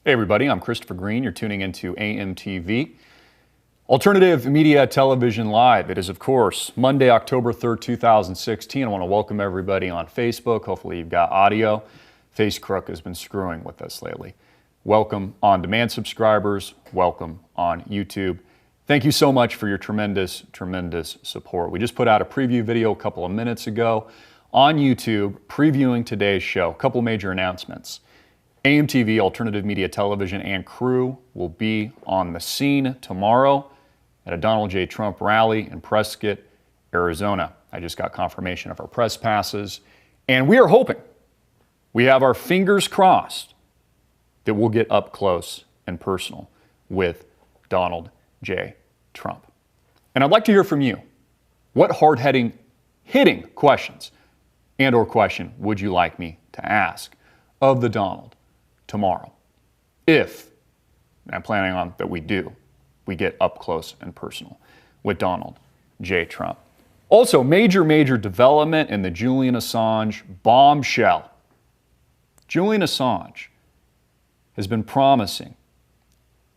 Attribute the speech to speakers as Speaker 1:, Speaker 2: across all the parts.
Speaker 1: Hey everybody, I'm Christopher Green. You're tuning into AMTV, Alternative Media Television Live. It is, of course, Monday, October 3rd, 2016. I want to welcome everybody on Facebook. Hopefully you've got audio. FaceCrook has been screwing with us lately. Welcome on-demand subscribers. Welcome on YouTube. Thank you so much for your tremendous support. We just put out a preview video a couple of minutes ago on YouTube previewing today's show. A couple major announcements. AMTV, Alternative Media Television, and crew will be on the scene tomorrow at a Donald J. Trump rally in Prescott, Arizona. I just got confirmation of our press passes, and we are hoping, we have our fingers crossed, that we'll get up close and personal with Donald J. Trump. And I'd like to hear from you. What hard-hitting questions and/or question would you like me to ask of the Donald tomorrow, if, and I'm planning on that we get up close and personal with Donald J. Trump. Also, major development in the Julian Assange bombshell. Julian Assange has been promising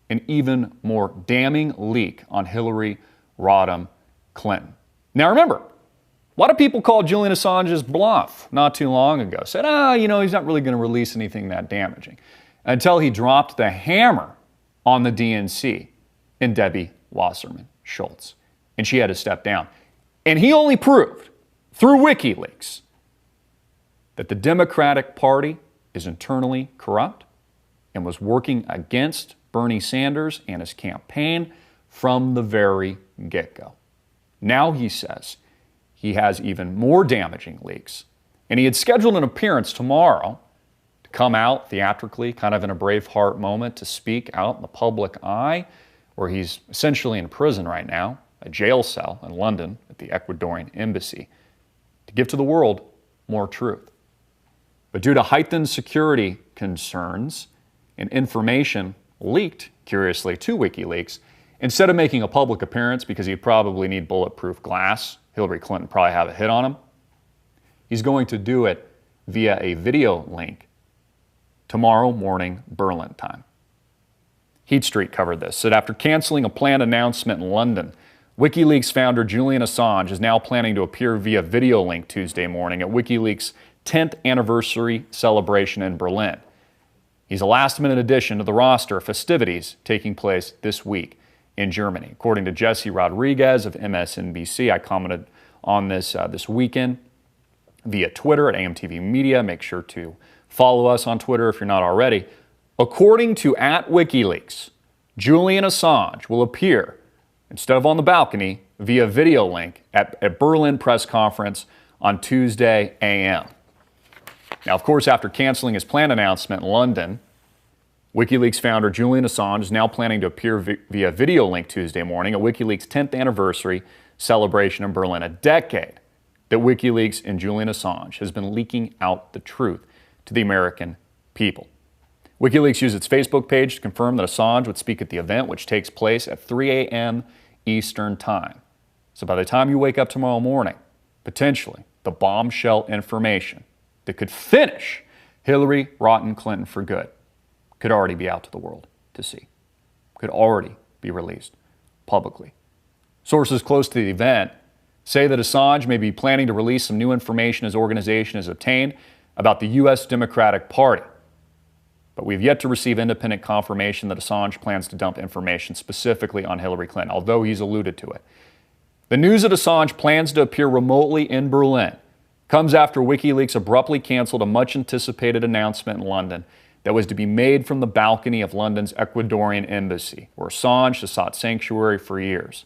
Speaker 1: an even more damning leak on Hillary Rodham Clinton. Now remember, a lot of people called Julian Assange's bluff not too long ago. Said, he's not really going to release anything that damaging. Until he dropped the hammer on the DNC in Debbie Wasserman Schultz. And she had to step down. And he only proved, through WikiLeaks, that the Democratic Party is internally corrupt and was working against Bernie Sanders and his campaign from the very get-go. Now he says he has even more damaging leaks. And he had scheduled an appearance tomorrow to come out theatrically, kind of in a Braveheart moment, to speak out in the public eye, where he's essentially in prison right now, a jail cell in London at the Ecuadorian embassy, to give to the world more truth. But due to heightened security concerns and information leaked, curiously, to WikiLeaks, instead of making a public appearance because he'd probably need bulletproof glass, Hillary Clinton probably have a hit on him, he's going to do it via a video link tomorrow morning Berlin time. Heat Street covered this, said after canceling a planned announcement in London, WikiLeaks founder Julian Assange is now planning to appear via video link Tuesday morning at WikiLeaks' 10th anniversary celebration in Berlin. He's a last-minute addition to the roster of festivities taking place this week in Germany. According to Jesse Rodriguez of MSNBC, I commented on this this weekend via Twitter at AMTV Media. Make sure to follow us on Twitter if you're not already. According to @WikiLeaks, Julian Assange will appear, instead of on the balcony, via video link at a Berlin press conference on Tuesday a.m. Now, of course, after canceling his planned announcement in London, WikiLeaks founder Julian Assange is now planning to appear via video link Tuesday morning at WikiLeaks' 10th anniversary celebration in Berlin, a decade that WikiLeaks and Julian Assange has been leaking out the truth to the American people. WikiLeaks used its Facebook page to confirm that Assange would speak at the event, which takes place at 3 a.m. Eastern Time. So by the time you wake up tomorrow morning, potentially the bombshell information that could finish Hillary Rodham Clinton for good could already be out to the world to see, could already be released publicly. Sources close to the event say that Assange may be planning to release some new information his organization has obtained about the U.S. Democratic Party. But we've yet to receive independent confirmation that Assange plans to dump information specifically on Hillary Clinton, although he's alluded to it. The news that Assange plans to appear remotely in Berlin comes after WikiLeaks abruptly canceled a much-anticipated announcement in London that was to be made from the balcony of London's Ecuadorian embassy, where Assange has sought sanctuary for years.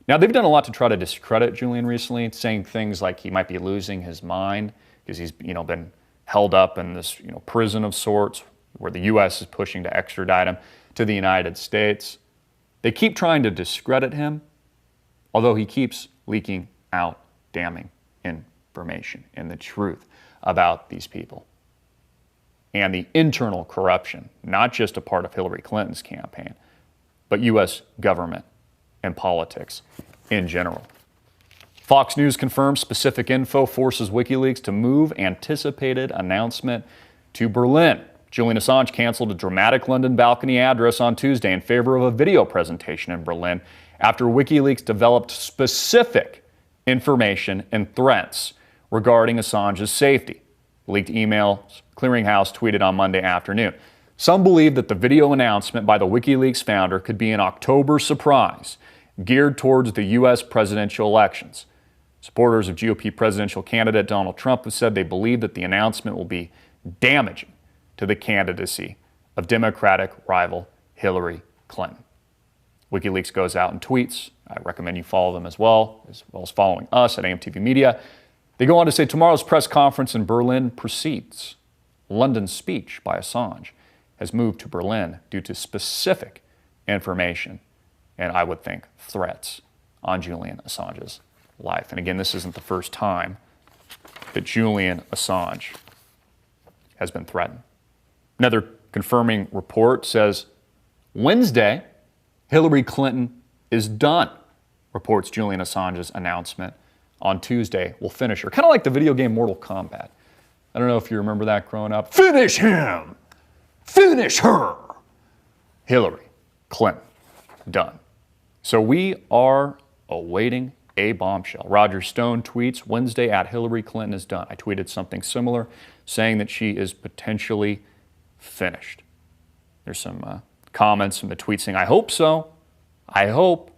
Speaker 1: Now, they've done a lot to try to discredit Julian recently, saying things like he might be losing his mind because he's been held up in this prison of sorts where the U.S. is pushing to extradite him to the United States. They keep trying to discredit him, although he keeps leaking out damning information and the truth about these people and the internal corruption, not just a part of Hillary Clinton's campaign, but U.S. government and politics in general. Fox News confirms specific info forces WikiLeaks to move anticipated announcement to Berlin. Julian Assange canceled a dramatic London balcony address on Tuesday in favor of a video presentation in Berlin after WikiLeaks developed specific information and threats regarding Assange's safety. Leaked emails Clearinghouse tweeted on Monday afternoon. Some believe that the video announcement by the WikiLeaks founder could be an October surprise geared towards the U.S. presidential elections. Supporters of GOP presidential candidate Donald Trump have said they believe that the announcement will be damaging to the candidacy of Democratic rival Hillary Clinton. WikiLeaks goes out and tweets. I recommend you follow them as well as following us at AMTV Media. They go on to say tomorrow's press conference in Berlin proceeds. London's speech by Assange has moved to Berlin due to specific information and, I would think, threats on Julian Assange's life. And again, this isn't the first time that Julian Assange has been threatened. Another confirming report says Wednesday, Hillary Clinton is done, reports Julian Assange's announcement on Tuesday will finish her. Kind of like the video game Mortal Kombat. I don't know if you remember that growing up. Finish him! Finish her! Hillary Clinton, done. So we are awaiting a bombshell. Roger Stone tweets Wednesday at Hillary Clinton is done. I tweeted something similar saying that she is potentially finished. There's some comments from the tweet saying, I hope so. I hope.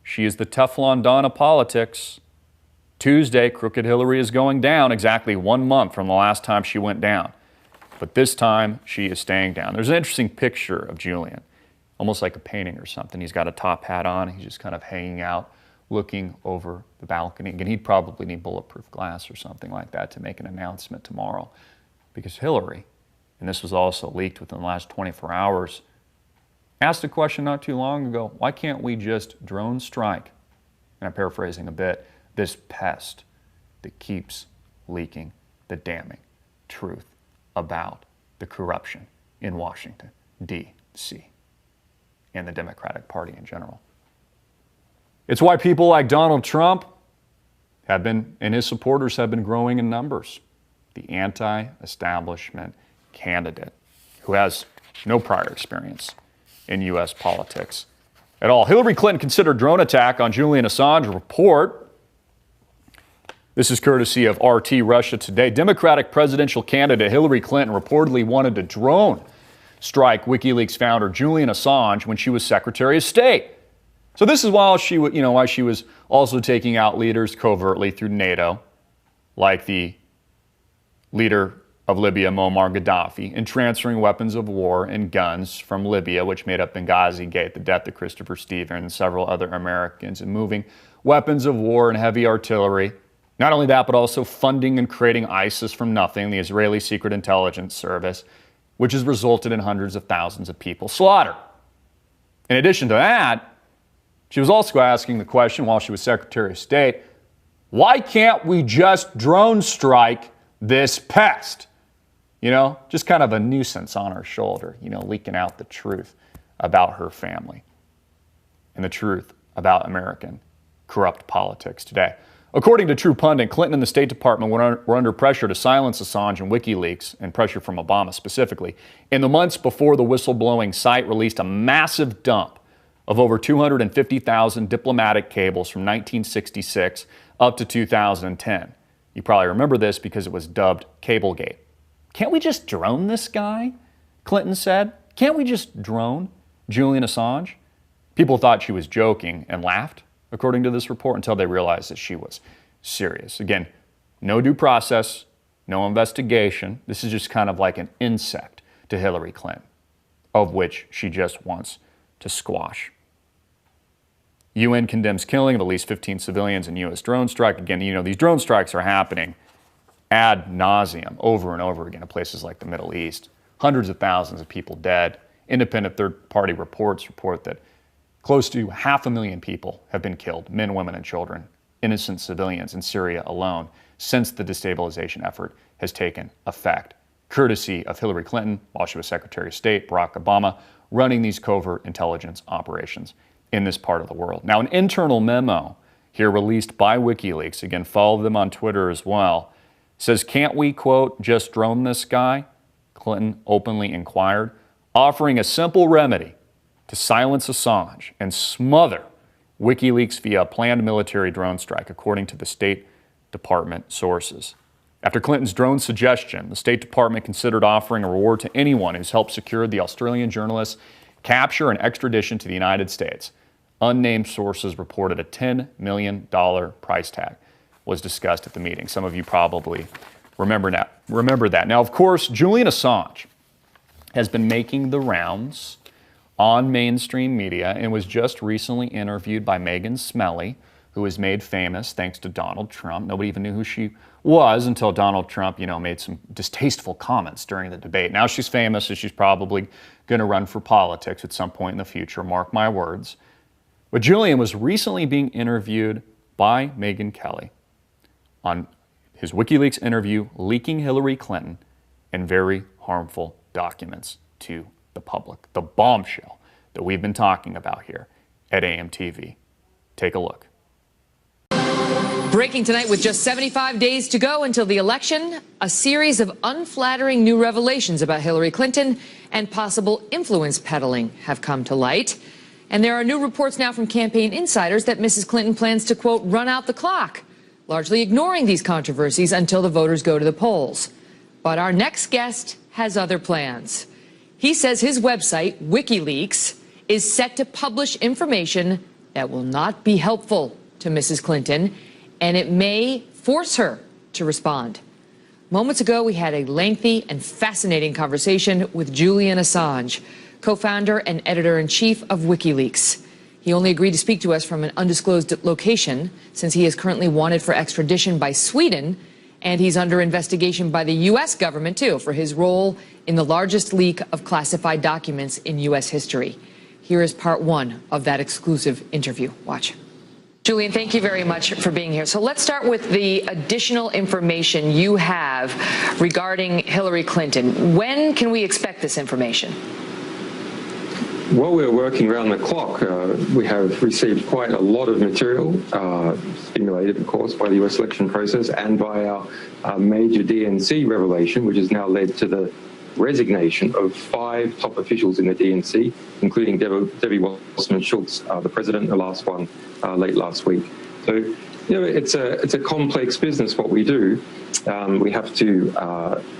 Speaker 1: She is the Teflon Don of politics. Tuesday, Crooked Hillary is going down exactly 1 month from the last time she went down. But this time, she is staying down. There's an interesting picture of Julian, almost like a painting or something. He's got a top hat on. He's just kind of hanging out, looking over the balcony. Again, he'd probably need bulletproof glass or something like that to make an announcement tomorrow. Because Hillary, and this was also leaked within the last 24 hours, asked a question not too long ago, why can't we just drone strike, and I'm paraphrasing a bit, this pest that keeps leaking the damning truth about the corruption in Washington, D.C., and the Democratic Party in general. It's why people like Donald Trump have been, and his supporters have been growing in numbers. The anti-establishment candidate who has no prior experience in U.S. politics at all. Hillary Clinton considered drone attack on Julian Assange report. This is courtesy of RT Russia Today. Democratic presidential candidate Hillary Clinton reportedly wanted to drone strike WikiLeaks founder Julian Assange when she was Secretary of State. So this is why she was also taking out leaders covertly through NATO, like the leader of Libya, Muammar Gaddafi, and transferring weapons of war and guns from Libya, which made up Benghazi Gate, the death of Christopher Stevens and several other Americans, and moving weapons of war and heavy artillery. Not only that, but also funding and creating ISIS from nothing, the Israeli Secret Intelligence Service, which has resulted in hundreds of thousands of people slaughtered. In addition to that, she was also asking the question while she was Secretary of State, why can't we just drone strike this pest? Just kind of a nuisance on her shoulder, leaking out the truth about her family and the truth about American corrupt politics today. According to True Pundit, Clinton and the State Department were under pressure to silence Assange and WikiLeaks, and pressure from Obama specifically, in the months before the whistleblowing site released a massive dump of over 250,000 diplomatic cables from 1966 up to 2010. You probably remember this because it was dubbed Cablegate. Can't we just drone this guy? Clinton said. Can't we just drone Julian Assange? People thought she was joking and laughed, according to this report, until they realized that she was serious. Again, no due process, no investigation. This is just kind of like an insect to Hillary Clinton, of which she just wants to squash. UN condemns killing of at least 15 civilians in U.S. drone strike. Again, these drone strikes are happening ad nauseum over and over again in places like the Middle East. Hundreds of thousands of people dead. Independent third-party reports report that close to 500,000 people have been killed, men, women, and children, innocent civilians in Syria alone, since the destabilization effort has taken effect, courtesy of Hillary Clinton, while she was Secretary of State, Barack Obama, running these covert intelligence operations in this part of the world. Now, an internal memo here released by WikiLeaks, again, follow them on Twitter as well, says, can't we, quote, just drone this guy? Clinton openly inquired, offering a simple remedy to silence Assange and smother WikiLeaks via a planned military drone strike, according to the State Department sources. After Clinton's drone suggestion, the State Department considered offering a reward to anyone who's helped secure the Australian journalist's capture and extradition to the United States. Unnamed sources reported a $10 million price tag was discussed at the meeting. Some of you probably remember that. Now, of course, Julian Assange has been making the rounds on mainstream media and was just recently interviewed by Megan Smelly, who was made famous thanks to Donald Trump. Nobody even knew who she was until Donald Trump, made some distasteful comments during the debate. Now she's famous, and she's probably going to run for politics at some point in the future, mark my words. But Julian was recently being interviewed by Megyn Kelly on his WikiLeaks interview leaking Hillary Clinton and very harmful documents to the public. The bombshell that we've been talking about here at AMTV. Take a look.
Speaker 2: Breaking tonight with just 75 days to go until the election, a series of unflattering new revelations about Hillary Clinton and possible influence peddling have come to light. And there are new reports now from campaign insiders that Mrs. Clinton plans to, quote, run out the clock, largely ignoring these controversies until the voters go to the polls. But our next guest has other plans. He says his website, WikiLeaks, is set to publish information that will not be helpful to Mrs. Clinton, and it may force her to respond. Moments ago, we had a lengthy and fascinating conversation with Julian Assange, co-founder and editor-in-chief of WikiLeaks. He only agreed to speak to us from an undisclosed location, since he is currently wanted for extradition by Sweden, and he's under investigation by the U.S. government, too, for his role in the largest leak of classified documents in U.S. history. Here is part one of that exclusive interview. Watch. Julian, thank you very much for being here. So let's start with the additional information you have regarding Hillary Clinton. When can we expect this information?
Speaker 3: Well, we're working around the clock. We have received quite a lot of material, stimulated, of course, by the U.S. election process and by our major DNC revelation, which has now led to the resignation of 5 top officials in the DNC, including Debbie Wasserman-Schultz, the president, the last one late last week. So, it's a complex business, what we do. We have to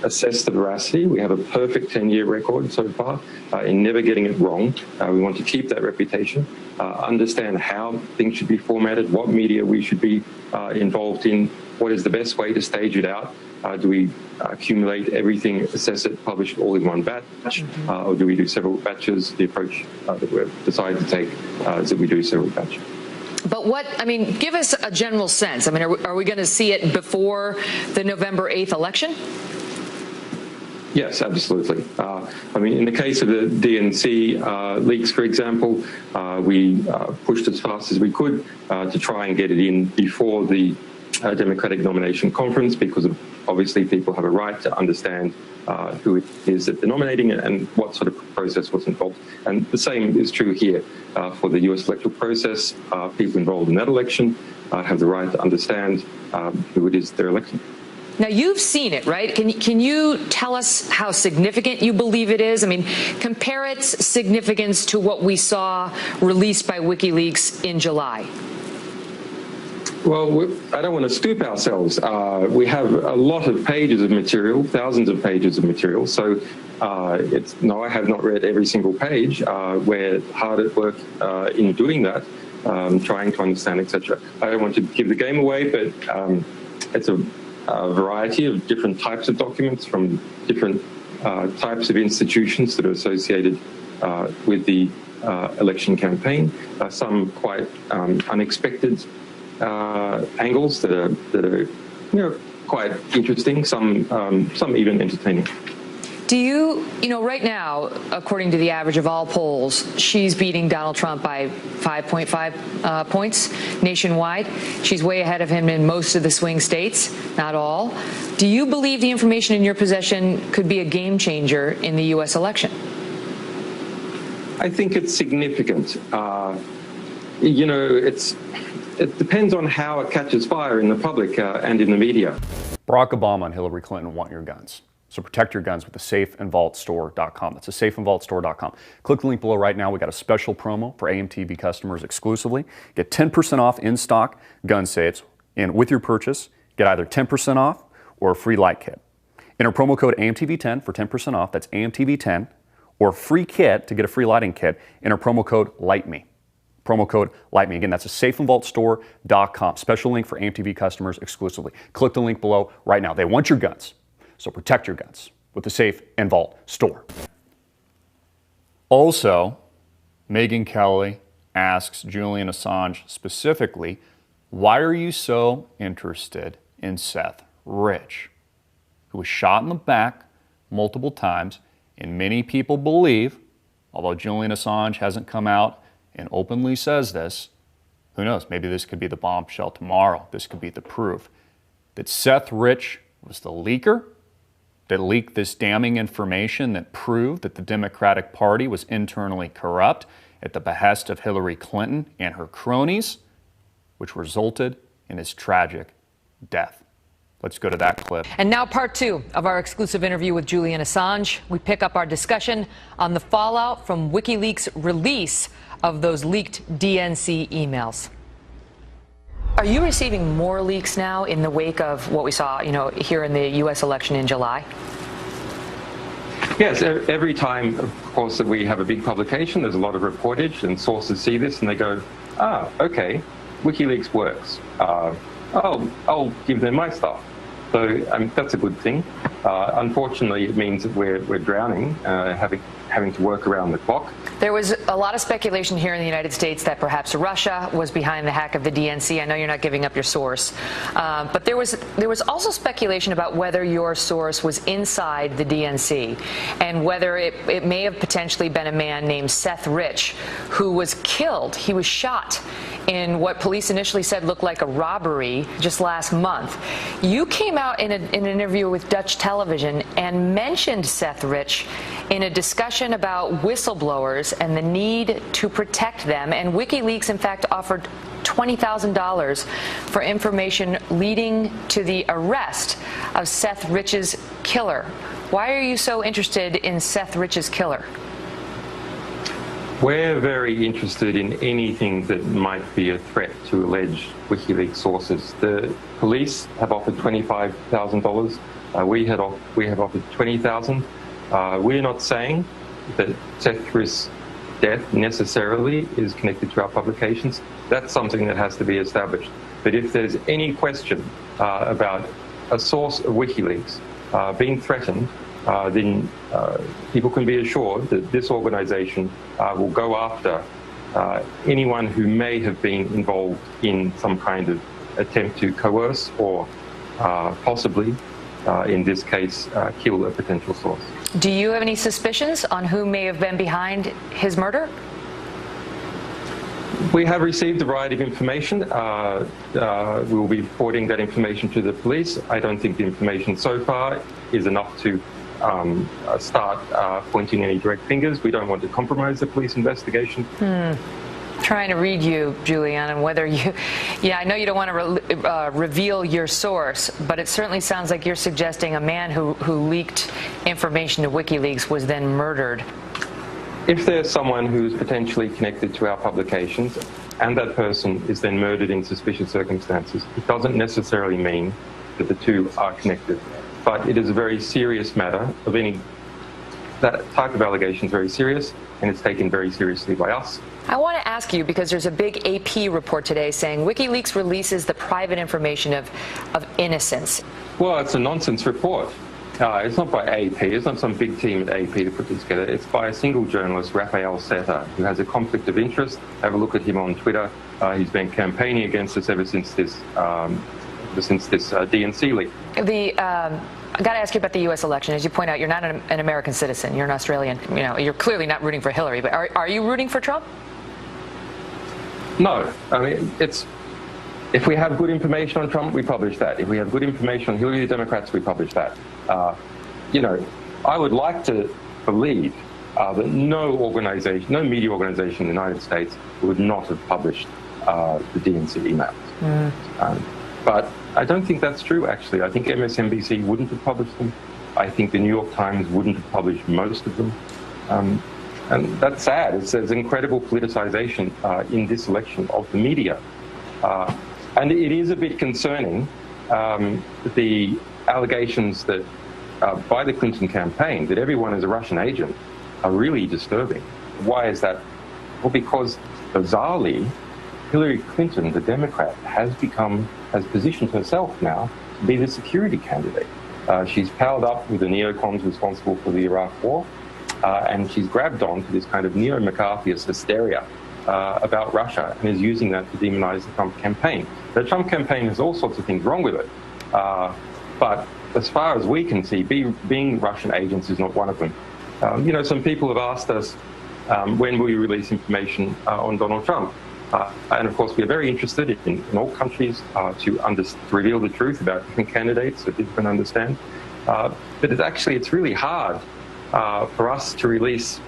Speaker 3: assess the veracity. We have a perfect 10-year record so far in never getting it wrong. We want to keep that reputation, understand how things should be formatted, what media we should be involved in, what is the best way to stage it out. Do we accumulate everything, assess it, publish it all in one batch, or do we do several batches? The approach that we've decided to take is that we do several batches.
Speaker 2: But give us a general sense. Are we going to see it before the November 8th election?
Speaker 3: Yes, absolutely. In the case of the DNC leaks, for example, we pushed as fast as we could to try and get it in before the Democratic nomination conference, because obviously people have a right to understand who it is that they're nominating and what sort of process was involved. And the same is true here for the U.S. electoral process. People involved in that election have the right to understand who it is they're electing.
Speaker 2: Now, you've seen it, right? Can you tell us how significant you believe it is? Compare its significance to what we saw released by WikiLeaks in July.
Speaker 3: Well, I don't want to stoop ourselves. We have a lot of pages of material, thousands of pages of material. So no, I have not read every single page. We're hard at work in doing that, trying to understand, etc. I don't want to give the game away, but it's a variety of different types of documents from different types of institutions that are associated with the election campaign. Some quite unexpected angles that are quite interesting, some even entertaining.
Speaker 2: Do you right now, according to the average of all polls, she's beating Donald Trump by 5.5 points nationwide. She's way ahead of him in most of the swing states, not all. Do you believe the information in your possession could be a game changer in the U.S. election?
Speaker 3: I think it's significant. It depends on how it catches fire in the public and in the media.
Speaker 1: Barack Obama and Hillary Clinton want your guns. So protect your guns with the safeandvaultstore.com. That's the safeandvaultstore.com. Click the link below right now. We got a special promo for AMTV customers exclusively. Get 10% off in-stock gun safes, and with your purchase, get either 10% off or a free light kit. Enter promo code AMTV10 for 10% off. That's AMTV10, or a free kit to get a free lighting kit. Enter promo code LIGHTME. Promo code LIGHTME. Again, that's a safeandvaultstore.com. Special link for AMTV customers exclusively. Click the link below right now. They want your guns, so protect your guns with the Safe and Vault store. Also, Megyn Kelly asks Julian Assange specifically, why are you so interested in Seth Rich, who was shot in the back multiple times, and many people believe, although Julian Assange hasn't come out and openly says this, who knows, maybe this could be the bombshell tomorrow. This could be the proof that Seth Rich was the leaker that leaked this damning information that proved that the Democratic Party was internally corrupt at the behest of Hillary Clinton and her cronies, which resulted in his tragic death. Let's go to that clip.
Speaker 2: And now part 2 of our exclusive interview with Julian Assange. We pick up our discussion on the fallout from WikiLeaks' release of those leaked DNC emails. Are you receiving more leaks now in the wake of what we saw, here in the U.S. election in July?
Speaker 3: Yes, every time, of course, that we have a big publication, there's a lot of reportage, and sources see this and they go, okay, WikiLeaks works. I'll give them my stuff. So that's a good thing. Unfortunately, it means that we're drowning, having to work around the clock.
Speaker 2: There was a lot of speculation here in the United States that perhaps Russia was behind the hack of the DNC. I know you're not giving up your source, but there was also speculation about whether your source was inside the DNC and whether it may have potentially been a man named Seth Rich who was killed. He was shot in what police initially said looked like a robbery just last month. You came out in an interview with Dutch television and mentioned Seth Rich in a discussion about whistleblowers and the need to protect them. And WikiLeaks, in fact, offered $20,000 for information leading to the arrest of Seth Rich's killer. Why are you so interested in Seth Rich's killer?
Speaker 3: We're very interested in anything that might be a threat to alleged WikiLeaks sources. The police have offered $25,000. We have offered $20,000. We're not saying that Seth Rich's death necessarily is connected to our publications. That's something that has to be established. But if there's any question about a source of WikiLeaks being threatened, then people can be assured that this organization will go after anyone who may have been involved in some kind of attempt to coerce or possibly, in this case, kill a potential source.
Speaker 2: Do you have any suspicions on who may have been behind his murder?
Speaker 3: We have received a variety of information. We will be reporting that information to the police. I don't think the information so far is enough to start pointing any direct fingers. We don't want to compromise the police investigation.
Speaker 2: Trying to read you, Julian, and whether you, I know you don't want to reveal your source, but it certainly sounds like you're suggesting a man who leaked information to WikiLeaks was then murdered.
Speaker 3: If there's someone who's potentially connected to our publications and that person is then murdered in suspicious circumstances, it doesn't necessarily mean that the two are connected. But it is a very serious matter of that type of allegation is very serious, and it's taken very seriously by us.
Speaker 2: I want to ask you, because there's a big AP report today saying WikiLeaks releases the private information of innocents.
Speaker 3: Well, it's a nonsense report. It's not by AP. It's not some big team at AP to put this together. It's by a single journalist, Raphael Seta, who has a conflict of interest. Have a look at him on Twitter. He's been campaigning against us ever since this DNC leak.
Speaker 2: I got to ask you about the U.S. election. As you point out, you're not an American citizen. You're an Australian. You're clearly not rooting for Hillary. But are you rooting for Trump?
Speaker 3: No. I mean, if we have good information on Trump, we publish that. If we have good information on Hillary, the Democrats, we publish that. I would like to believe that no media organization in the United States would not have published the DNC emails. But I don't think that's true, actually. I think MSNBC wouldn't have published them. I think the New York Times wouldn't have published most of them. And that's sad. There's incredible politicization in this election of the media. And it is a bit concerning, the allegations that by the Clinton campaign that everyone is a Russian agent are really disturbing. Why is that? Well, because bizarrely, Hillary Clinton, the Democrat, has positioned herself now to be the security candidate. She's powered up with the neocons responsible for the Iraq War, and she's grabbed on to this kind of neo-McCarthyist hysteria about Russia and is using that to demonize the Trump campaign. The Trump campaign has all sorts of things wrong with it, but as far as we can see, being Russian agents is not one of them. Some people have asked us when will we release information on Donald Trump? And of course, we're very interested in all countries to reveal the truth about different candidates so people can understand. But it's really hard for us to release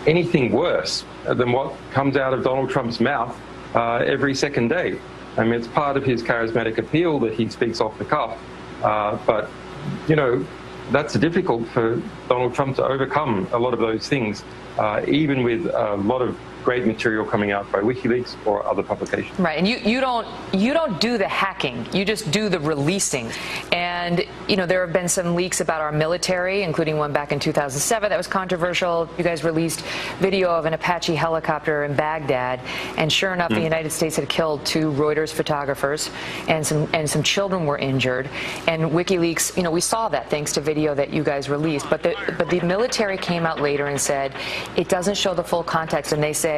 Speaker 3: anything worse than what comes out of Donald Trump's mouth every second day. I mean, it's part of his charismatic appeal that he speaks off the cuff. But, that's difficult for Donald Trump to overcome a lot of those things, even with a lot of great material coming out by WikiLeaks or other publications.
Speaker 2: Right, and you don't do the hacking, you just do the releasing. And there have been some leaks about our military, including one back in 2007 that was controversial. You guys released video of an Apache helicopter in Baghdad, and sure enough, the United States had killed 2 Reuters photographers, and some children were injured. And WikiLeaks, we saw that thanks to video that you guys released. But the military came out later and said it doesn't show the full context, and they say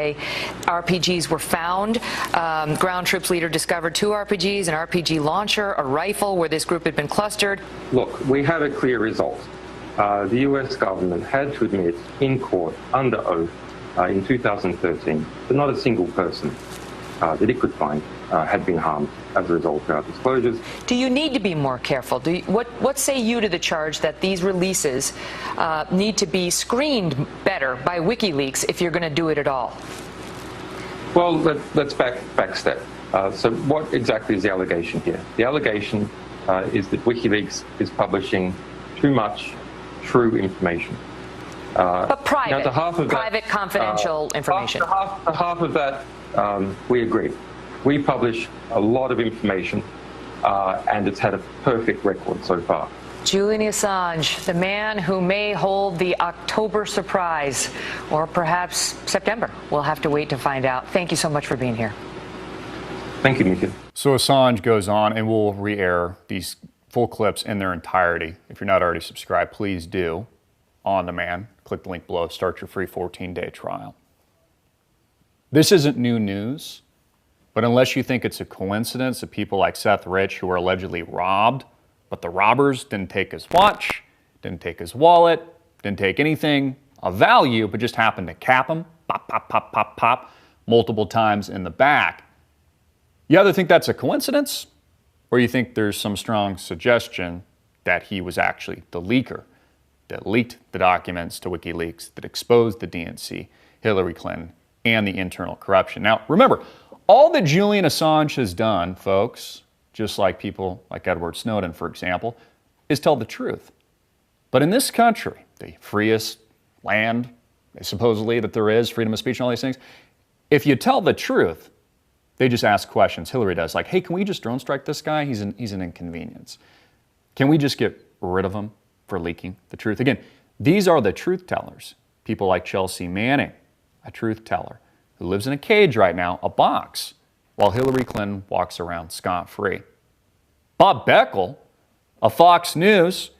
Speaker 2: RPGs were found. Ground troops leader discovered 2 RPGs, an RPG launcher, a rifle where this group had been clustered.
Speaker 3: Look, we have a clear result. The US government had to admit in court, under oath, in 2013, that not a single person that it could find had been harmed as a result of our disclosures.
Speaker 2: Do you need to be more careful? What say you to the charge that these releases need to be screened better by WikiLeaks if you're going to do it at all?
Speaker 3: Well, let's back step. So what exactly is the allegation here? The allegation is that WikiLeaks is publishing too much true information.
Speaker 2: But private,
Speaker 3: private,
Speaker 2: confidential information.
Speaker 3: Half of that, we agree. We publish a lot of information, and it's had a perfect record so far.
Speaker 2: Julian Assange, the man who may hold the October surprise, or perhaps September. We'll have to wait to find out. Thank you so much for being here.
Speaker 3: Thank you, Mika.
Speaker 1: So Assange goes on, and we'll re-air these full clips in their entirety. If you're not already subscribed, please do. On demand. Click the link below. Start your free 14-day trial. This isn't new news, but unless you think it's a coincidence that people like Seth Rich, who were allegedly robbed, but the robbers didn't take his watch, didn't take his wallet, didn't take anything of value, but just happened to cap him, pop, pop, pop, pop, pop, multiple times in the back. You either think that's a coincidence, or you think there's some strong suggestion that he was actually the leaker that leaked the documents to WikiLeaks, that exposed the DNC, Hillary Clinton, and the internal corruption. Now, remember, all that Julian Assange has done, folks, just like people like Edward Snowden, for example, is tell the truth. But in this country, the freest land, supposedly, that there is, freedom of speech and all these things, if you tell the truth, they just ask questions. Hillary does, like, hey, can we just drone strike this guy? He's an inconvenience. Can we just get rid of him for leaking the truth? Again, these are the truth tellers. People like Chelsea Manning, a truth teller, who lives in a cage right now, a box, while Hillary Clinton walks around scot-free. Bob Beckel of Fox News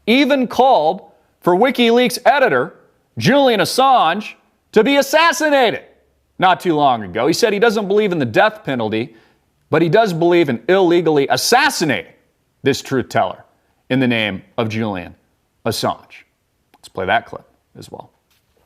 Speaker 1: even called for WikiLeaks editor Julian Assange to be assassinated not too long ago. He said he doesn't believe in the death penalty, but he does believe in illegally assassinating this truth teller in the name of Julian Assange. Let's play that clip as well.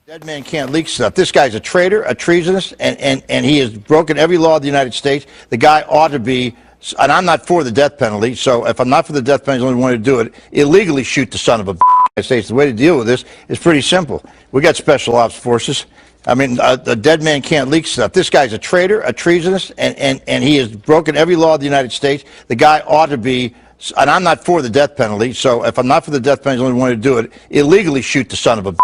Speaker 4: Dead man can't leak stuff. This guy's a traitor, a treasonist, and he has broken every law of the United States. The guy ought to be, and I'm not for the death penalty, so if I'm not for the death penalty, the only one to do it, illegally shoot the son of a United States. The way to deal with this is pretty simple. We got special ops forces. I mean, a dead man can't leak stuff. This guy's a traitor, a treasonist, and he has broken every law of the United States. The guy ought to be, and I'm not for the death penalty, so if I'm not for the death penalty, the only one to do it, illegally shoot the son of a...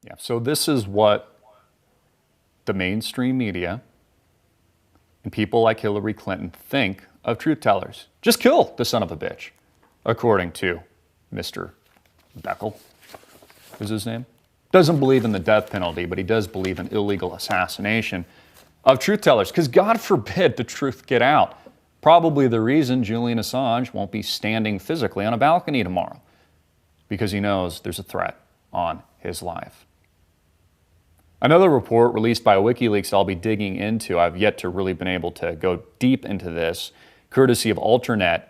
Speaker 1: Yeah, so this is what the mainstream media and people like Hillary Clinton think of truth tellers. Just kill the son of a bitch, according to Mr. Beckel, is his name. Doesn't believe in the death penalty, but he does believe in illegal assassination of truth tellers, because God forbid the truth get out. Probably the reason Julian Assange won't be standing physically on a balcony tomorrow, because he knows there's a threat on his life. Another report released by WikiLeaks I'll be digging into. I've yet to really been able to go deep into this, courtesy of Alternet.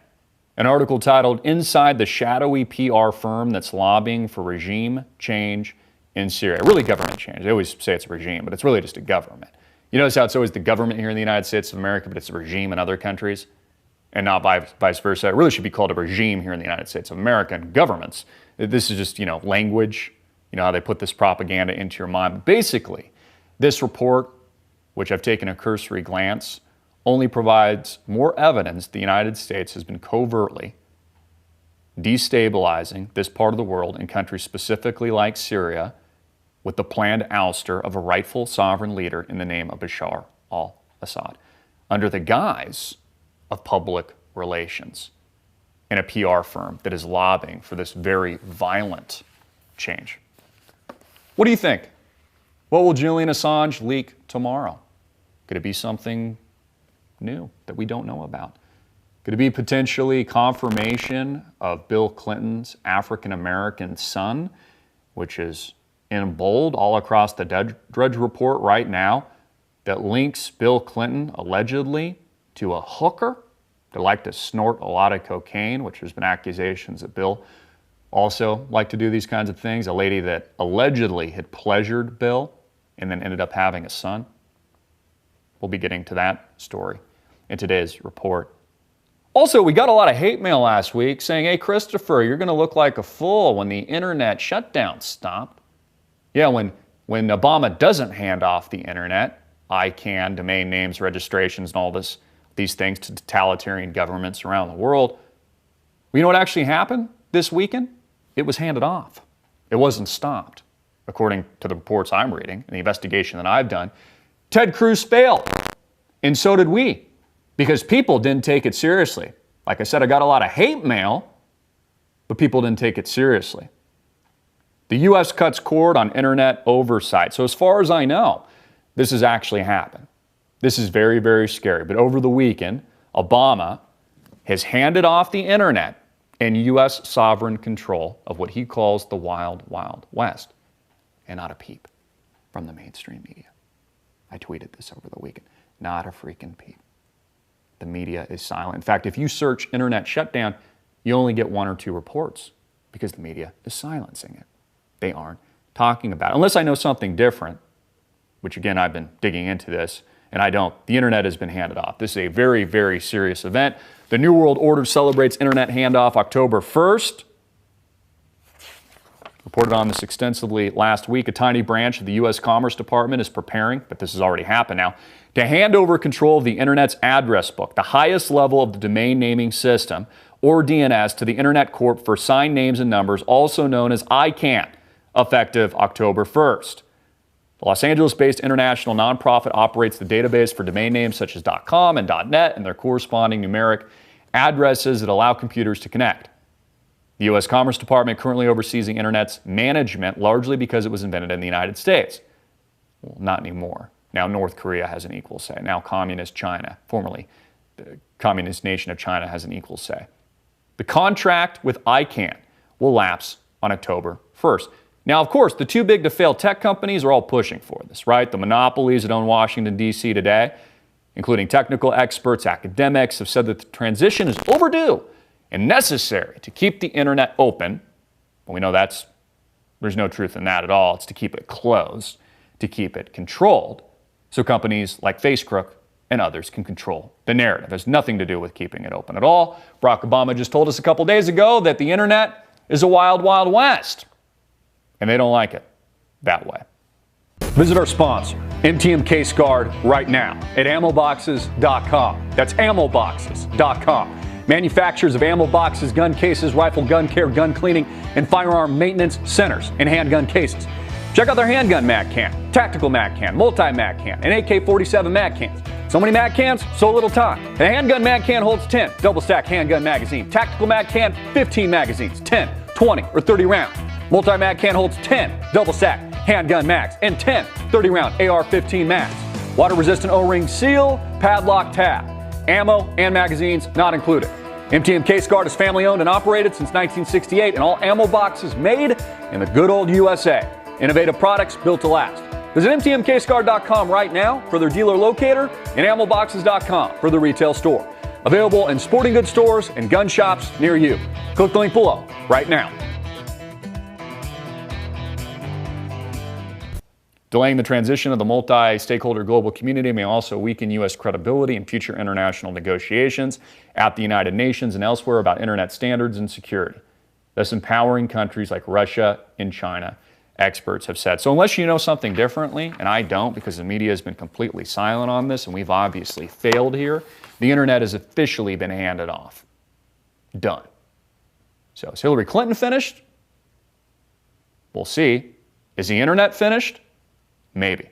Speaker 1: An article titled, "Inside the Shadowy PR Firm That's Lobbying for Regime Change in Syria." Really government change. They always say it's a regime, but it's really just a government. You notice how it's always the government here in the United States of America, but it's a regime in other countries, and not vice versa. It really should be called a regime here in the United States of America and governments. This is just, language, how they put this propaganda into your mind. But basically, this report, which I've taken a cursory glance, only provides more evidence the United States has been covertly destabilizing this part of the world, in countries specifically like Syria, with the planned ouster of a rightful sovereign leader in the name of Bashar al-Assad, under the guise of public relations and a PR firm that is lobbying for this very violent change. What do you think? What will Julian Assange leak tomorrow? Could it be something new that we don't know about? Could it be potentially confirmation of Bill Clinton's African-American son, which is in bold all across the Drudge Report right now, that links Bill Clinton allegedly to a hooker that liked to snort a lot of cocaine, which there's been accusations that Bill also liked to do these kinds of things, a lady that allegedly had pleasured Bill and then ended up having a son. We'll be getting to that story in today's report. Also, we got a lot of hate mail last week saying, "Hey, Christopher, you're going to look like a fool when the internet shutdown stopped." Yeah, when Obama doesn't hand off the internet, ICANN, domain names, registrations, and all these things to totalitarian governments around the world. Well, you know what actually happened this weekend? It was handed off. It wasn't stopped, according to the reports I'm reading and the investigation that I've done. Ted Cruz failed, and so did we, because people didn't take it seriously. Like I said, I got a lot of hate mail, but people didn't take it seriously. The U.S. cuts cord on internet oversight. So as far as I know, this has actually happened. This is very, very scary. But over the weekend, Obama has handed off the internet and U.S. sovereign control of what he calls the wild, wild west. And not a peep from the mainstream media. I tweeted this over the weekend. Not a freaking peep. The media is silent. In fact, if you search internet shutdown, you only get one or two reports because the media is silencing it. They aren't talking about it. Unless I know something different, which again, I've been digging into this, and I don't. The internet has been handed off. This is a very, very serious event. The New World Order celebrates internet handoff October 1st. Reported on this extensively last week. A tiny branch of the U.S. Commerce Department is preparing, but this has already happened now, to hand over control of the Internet's address book, the highest level of the domain naming system, or DNS, to the Internet Corp for Signed Names and Numbers, also known as ICANN, effective October 1st. The Los Angeles-based international nonprofit operates the database for domain names such as .com and .net and their corresponding numeric addresses that allow computers to connect. The U.S. Commerce Department currently oversees the Internet's management, largely because it was invented in the United States. Well, not anymore. Now North Korea has an equal say. Now communist China, formerly the communist nation of China, has an equal say. The contract with ICANN will lapse on October 1st. Now, of course, the too big to fail tech companies are all pushing for this, right? The monopolies that own Washington, D.C. today, including technical experts, academics, have said that the transition is overdue and necessary to keep the internet open. Well, we know there's no truth in that at all. It's to keep it closed, to keep it controlled, so companies like Facebook and others can control the narrative. It has nothing to do with keeping it open at all. Barack Obama just told us a couple days ago that the internet is a wild, wild west. And they don't like it that way. Visit our sponsor, MTM Case Guard, right now at ammoboxes.com. That's ammoboxes.com. manufacturers of ammo boxes, gun cases, rifle gun care, gun cleaning, and firearm maintenance centers and handgun cases. Check out their handgun mag can, tactical mag can, multi-mag can, and AK-47 mag cans. So many mag cans, so little time. A handgun mag can holds 10 double-stack handgun magazine. Tactical mag can, 15 magazines, 10, 20, or 30 rounds. Multi-mag can holds 10 double-stack handgun mags and 10 30-round AR-15 mags. Water-resistant O-ring seal, padlock tab. Ammo and magazines not included. MTM Case Guard is family-owned and operated since 1968, and all ammo boxes made in the good old USA. Innovative products built to last. Visit MTMCaseGuard.com right now for their dealer locator and AmmoBoxes.com for the retail store. Available in sporting goods stores and gun shops near you. Click the link below right now. Delaying the transition of the multi-stakeholder global community may also weaken U.S. credibility in future international negotiations at the United Nations and elsewhere about internet standards and security, thus empowering countries like Russia and China, experts have said. So unless you know something differently, and I don't because the media has been completely silent on this and we've obviously failed here, the internet has officially been handed off. Done. So is Hillary Clinton finished? We'll see. Is the internet finished? Maybe.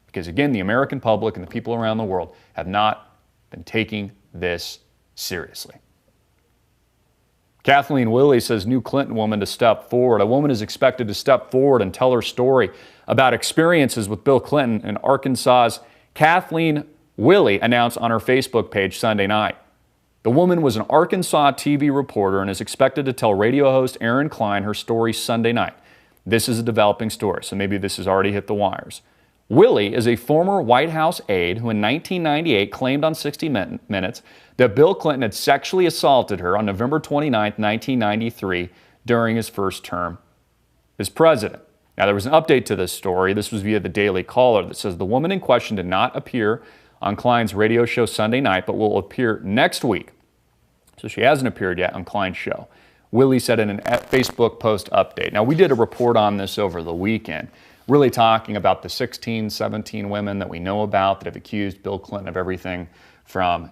Speaker 1: Because again, the American public and the people around the world have not been taking this seriously. Kathleen Willey says new Clinton woman to step forward. A woman is expected to step forward and tell her story about experiences with Bill Clinton in Arkansas's. Kathleen Willey announced on her Facebook page Sunday night. The woman was an Arkansas TV reporter and is expected to tell radio host Aaron Klein her story Sunday night. This is a developing story, so maybe this has already hit the wires. Willey is a former White House aide who in 1998 claimed on 60 Minutes that Bill Clinton had sexually assaulted her on November 29, 1993, during his first term as president. Now, there was an update to this story. This was via the Daily Caller that says the woman in question did not appear on Klein's radio show Sunday night, but will appear next week. So she hasn't appeared yet on Klein's show. Willey said in a Facebook post update. Now, we did a report on this over the weekend, really talking about the 16, 17 women that we know about that have accused Bill Clinton of everything from,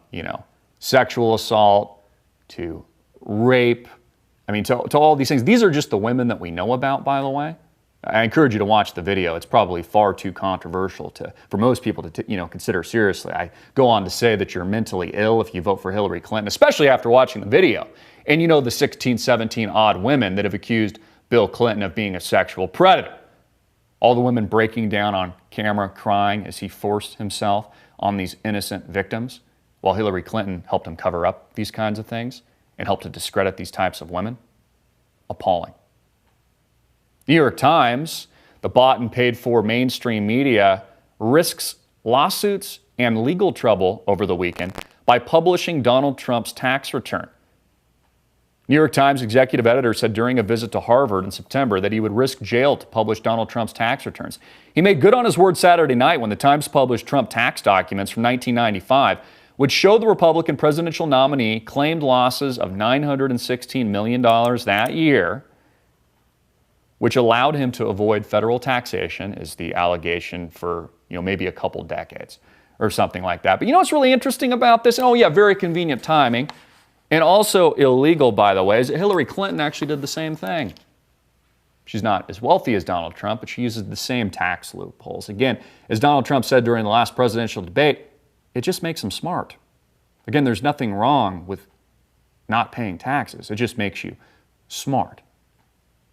Speaker 1: sexual assault to rape. I mean, to all these things. These are just the women that we know about, by the way. I encourage you to watch the video. It's probably far too controversial for most people to consider seriously. I go on to say that you're mentally ill if you vote for Hillary Clinton, especially after watching the video. And the 16, 17 odd women that have accused Bill Clinton of being a sexual predator. All the women breaking down on camera, crying as he forced himself on these innocent victims, while Hillary Clinton helped him cover up these kinds of things and helped to discredit these types of women. Appalling. New York Times, the bought and paid for mainstream media, risks lawsuits and legal trouble over the weekend by publishing Donald Trump's tax return. New York Times executive editor said during a visit to Harvard in September that he would risk jail to publish Donald Trump's tax returns. He made good on his word Saturday night when the Times published Trump tax documents from 1995, which showed the Republican presidential nominee claimed losses of $916 million that year, which allowed him to avoid federal taxation, is the allegation for maybe a couple decades or something like that. But what's really interesting about this? Oh yeah, very convenient timing. And also illegal, by the way, is that Hillary Clinton actually did the same thing. She's not as wealthy as Donald Trump, but she uses the same tax loopholes. Again, as Donald Trump said during the last presidential debate, it just makes him smart. Again, there's nothing wrong with not paying taxes. It just makes you smart.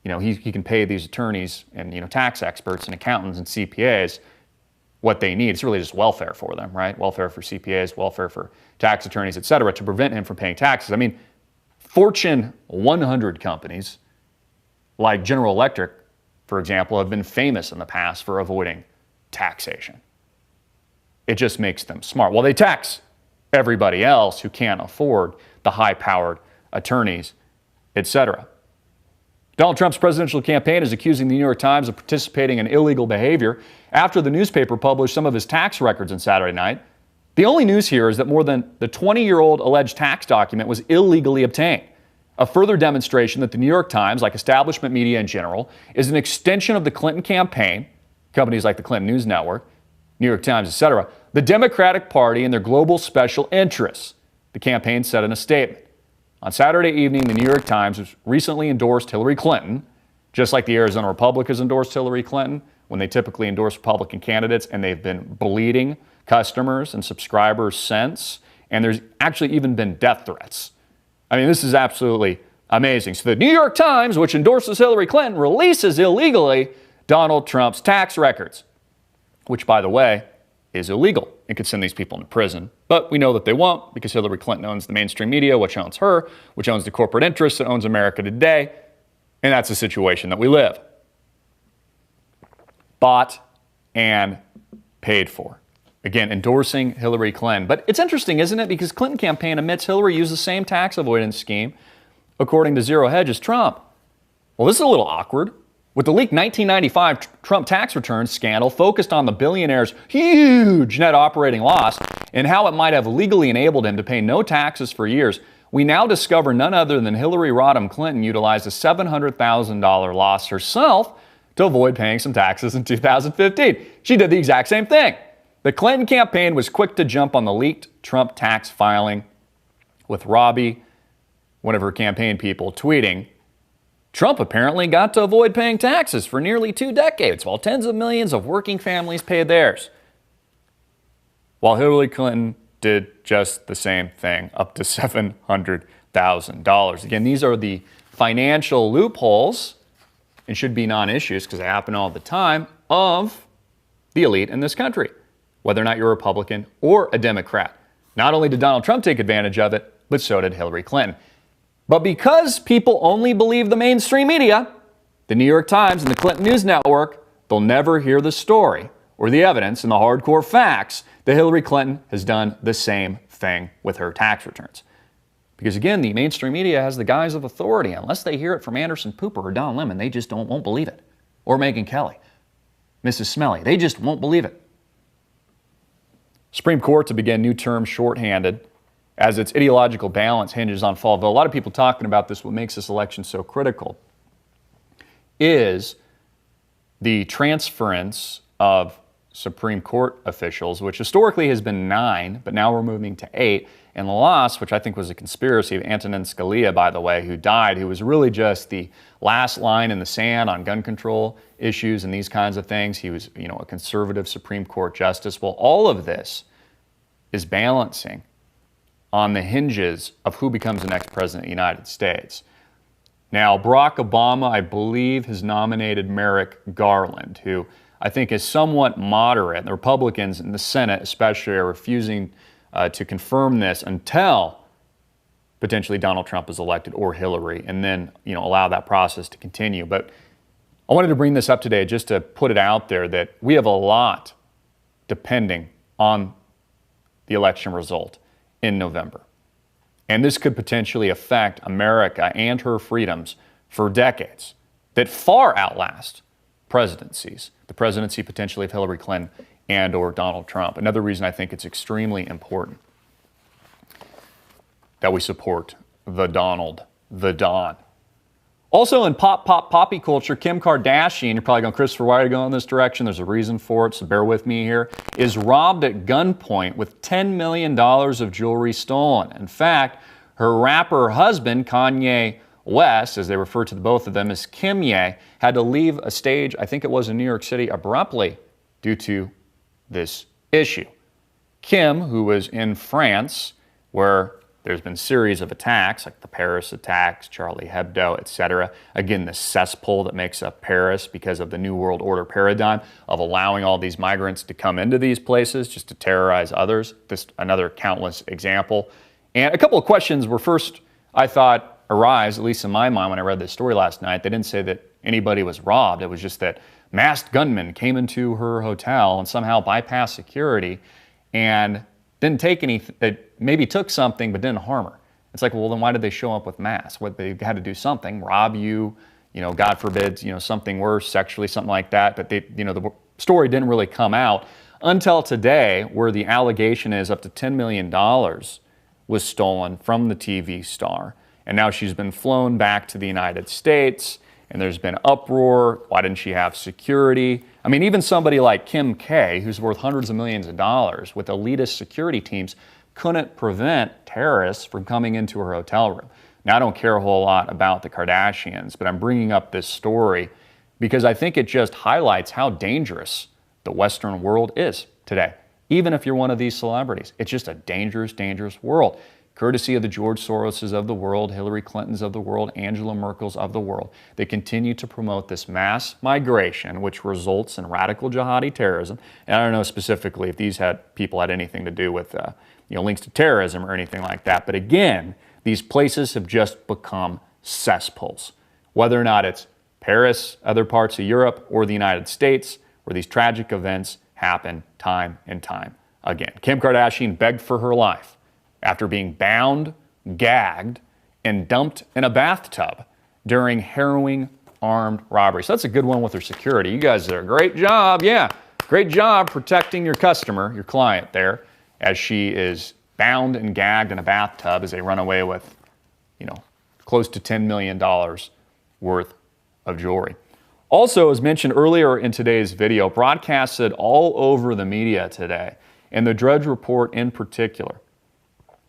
Speaker 1: He can pay these attorneys and tax experts and accountants and CPAs what they need. It's really just welfare for them, right? Welfare for CPAs, welfare for tax attorneys, et cetera, to prevent him from paying taxes. I mean, Fortune 100 companies like General Electric, for example, have been famous in the past for avoiding taxation. It just makes them smart. Well, they tax everybody else who can't afford the high-powered attorneys, et cetera. Donald Trump's presidential campaign is accusing the New York Times of participating in illegal behavior after the newspaper published some of his tax records on Saturday night. The only news here is that more than the 20-year-old alleged tax document was illegally obtained, a further demonstration that the New York Times, like establishment media in general, is an extension of the Clinton campaign, companies like the Clinton News Network, New York Times, etc., the Democratic Party and their global special interests, the campaign said in a statement. On Saturday evening, the New York Times recently endorsed Hillary Clinton, just like the Arizona Republicans endorsed Hillary Clinton when they typically endorse Republican candidates, and they've been bleeding customers and subscribers since. And there's actually even been death threats. I mean, this is absolutely amazing. So the New York Times, which endorses Hillary Clinton, releases illegally Donald Trump's tax records, which, by the way, is illegal and could send these people into prison. But we know that they won't, because Hillary Clinton owns the mainstream media, which owns her, which owns the corporate interests that owns America today. And that's the situation that we live. Bought and paid for. Again, endorsing Hillary Clinton. But it's interesting, isn't it? Because Clinton campaign admits Hillary used the same tax avoidance scheme, according to Zero Hedge, as Trump. Well, this is a little awkward. With the leaked 1995 Trump tax returns scandal focused on the billionaire's huge net operating loss and how it might have legally enabled him to pay no taxes for years, we now discover none other than Hillary Rodham Clinton utilized a $700,000 loss herself to avoid paying some taxes in 2015. She did the exact same thing. The Clinton campaign was quick to jump on the leaked Trump tax filing, with Robbie, one of her campaign people, tweeting, Trump apparently got to avoid paying taxes for nearly 2 decades, while tens of millions of working families paid theirs. While Hillary Clinton did just the same thing, up to $700,000. Again, these are the financial loopholes, and should be non-issues because they happen all the time, of the elite in this country, whether or not you're a Republican or a Democrat. Not only did Donald Trump take advantage of it, but so did Hillary Clinton. But because people only believe the mainstream media, the New York Times and the Clinton News Network, they'll never hear the story or the evidence and the hardcore facts that Hillary Clinton has done the same thing with her tax returns. Because again, the mainstream media has the guise of authority. Unless they hear it from Anderson Cooper or Don Lemon, they just won't believe it. Or Megyn Kelly, Mrs. Smelly, they just won't believe it. Supreme Court to begin new term shorthanded as its ideological balance hinges on fall vote. A lot of people talking about this. What makes this election so critical is the transference of Supreme Court officials, which historically has been 9, but now we're moving to 8. And the loss, which I think was a conspiracy of Antonin Scalia, by the way, who died, who was really just the last line in the sand on gun control issues and these kinds of things. He was, a conservative Supreme Court justice. Well, all of this is balancing on the hinges of who becomes the next president of the United States. Now, Barack Obama, I believe, has nominated Merrick Garland, who I think is somewhat moderate. The Republicans in the Senate especially are refusing to confirm this until potentially Donald Trump is elected or Hillary, and then allow that process to continue. But I wanted to bring this up today just to put it out there that we have a lot depending on the election result in November. And this could potentially affect America and her freedoms for decades that far outlast presidencies, the presidency potentially of Hillary Clinton and or Donald Trump. Another reason I think it's extremely important that we support the Donald, the Don. Also in poppy culture, Kim Kardashian, you're probably going, Christopher, why are you going in this direction? There's a reason for it, so bear with me here, is robbed at gunpoint with $10 million of jewelry stolen. In fact, her rapper husband, Kanye West, as they refer to the both of them as Kim Ye, had to leave a stage, I think it was in New York City, abruptly due to this issue. Kim, who was in France, where there's been a series of attacks, like the Paris attacks, Charlie Hebdo, etc. Again, the cesspool that makes up Paris because of the New World Order paradigm of allowing all these migrants to come into these places just to terrorize others. This another countless example. And a couple of questions were first, I thought, arise, at least in my mind when I read this story last night. They didn't say that anybody was robbed. It was just that masked gunmen came into her hotel and somehow bypassed security and didn't take anything, maybe took something but didn't harm her. It's like, well, then why did they show up with masks? What, they had to do something, rob you, God forbid, something worse, sexually, something like that. But they, the story didn't really come out until today, where the allegation is up to $10 million was stolen from the TV star. And now she's been flown back to the United States, and there's been uproar. Why didn't she have security? I mean, even somebody like Kim K, who's worth hundreds of millions of dollars with elitist security teams, couldn't prevent terrorists from coming into her hotel room. Now, I don't care a whole lot about the Kardashians, but I'm bringing up this story because I think it just highlights how dangerous the Western world is today. Even if you're one of these celebrities, it's just a dangerous, dangerous world. Courtesy of the George Soroses of the world, Hillary Clintons of the world, Angela Merkel's of the world. They continue to promote this mass migration, which results in radical jihadi terrorism. And I don't know specifically if these people had anything to do with links to terrorism or anything like that. But again, these places have just become cesspools. Whether or not it's Paris, other parts of Europe, or the United States, where these tragic events happen time and time again. Kim Kardashian begged for her life after being bound, gagged, and dumped in a bathtub during harrowing armed robbery. So that's a good one with her security. You guys did a great job. Yeah, great job protecting your customer, your client there, as she is bound and gagged in a bathtub as they run away with, close to $10 million worth of jewelry. Also, as mentioned earlier in today's video, broadcasted all over the media today, and the Drudge Report in particular,